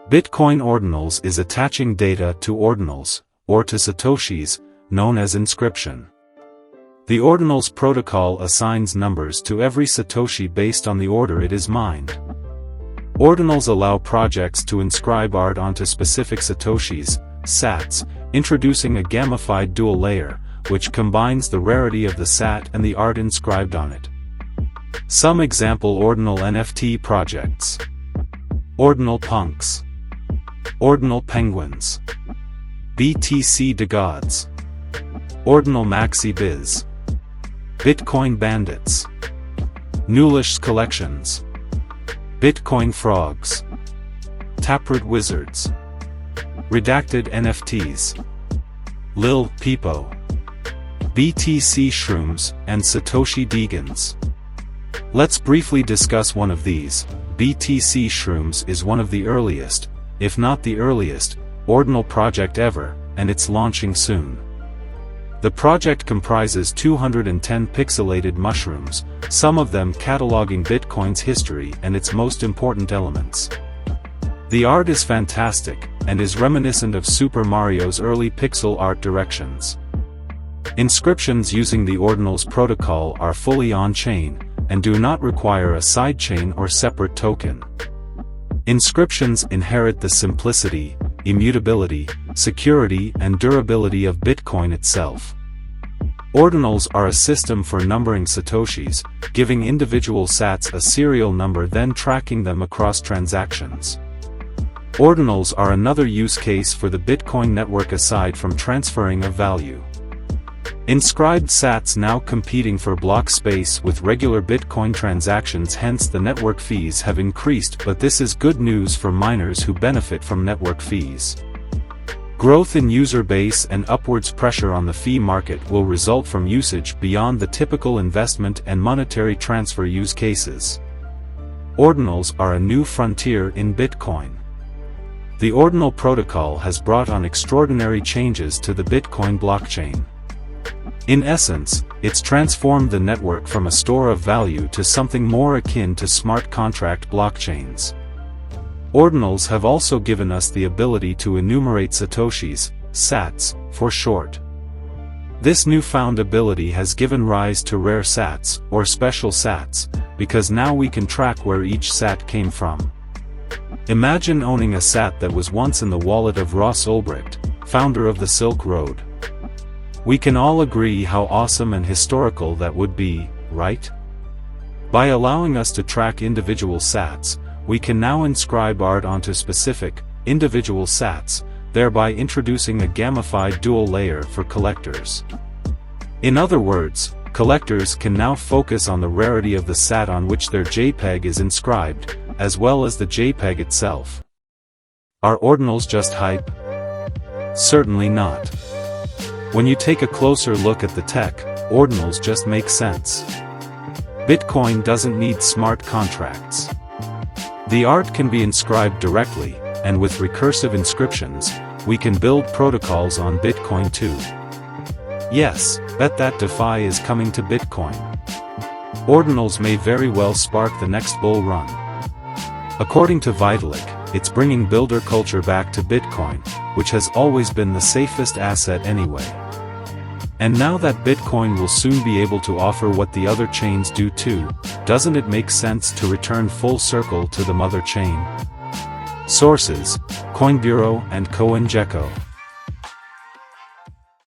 Bitcoin Ordinals is attaching data to ordinals, or to satoshis, known as inscription. The Ordinals protocol assigns numbers to every satoshi based on the order it is mined. Ordinals allow projects to inscribe art onto specific satoshis, sats, introducing a gamified dual layer, which combines the rarity of the sat and the art inscribed on it. Some example Ordinal NFT projects: Ordinal Punks, Ordinal Penguins, BTC DeGods, Ordinal Maxi Biz, Bitcoin Bandits, Newlish's Collections, Bitcoin Frogs, Taproot Wizards, Redacted NFTs, Lil Peepo, BTC Shrooms, and Satoshi Degans. Let's briefly discuss one of these. BTC Shrooms is one of the earliest, if not the earliest, Ordinal project ever, and it's launching soon. The project comprises 210 pixelated mushrooms, some of them cataloging Bitcoin's history and its most important elements. The art is fantastic, and is reminiscent of Super Mario's early pixel art directions. Inscriptions using the Ordinals protocol are fully on-chain, and do not require a sidechain or separate token. Inscriptions inherit the simplicity, immutability, security, and durability of Bitcoin itself. Ordinals are a system for numbering satoshis, giving individual sats a serial number then tracking them across transactions. Ordinals are another use case for the Bitcoin network aside from transferring of value. Inscribed sats now competing for block space with regular Bitcoin transactions, hence the network fees have increased, but this is good news for miners who benefit from network fees. Growth in user base and upwards pressure on the fee market will result from usage beyond the typical investment and monetary transfer use cases. Ordinals are a new frontier in Bitcoin. The Ordinal protocol has brought on extraordinary changes to the Bitcoin blockchain. In essence, it's transformed the network from a store of value to something more akin to smart contract blockchains. Ordinals have also given us the ability to enumerate satoshis, sats, for short. This newfound ability has given rise to rare sats, or special sats, because now we can track where each sat came from. Imagine owning a sat that was once in the wallet of Ross Ulbricht, founder of the Silk Road. We can all agree how awesome and historical that would be, right? By allowing us to track individual sats, we can now inscribe art onto specific, individual sats, thereby introducing a gamified dual layer for collectors. In other words, collectors can now focus on the rarity of the sat on which their JPEG is inscribed, as well as the JPEG itself. Are Ordinals just hype? Certainly not. When you take a closer look at the tech, Ordinals just make sense. Bitcoin doesn't need smart contracts. The art can be inscribed directly, and with recursive inscriptions, we can build protocols on Bitcoin too. Yes, bet that DeFi is coming to Bitcoin. Ordinals may very well spark the next bull run. According to Vitalik, it's bringing builder culture back to Bitcoin, which has always been the safest asset anyway. And now that Bitcoin will soon be able to offer what the other chains do too, doesn't it make sense to return full circle to the mother chain? Sources: Coin Bureau and CoinGecko.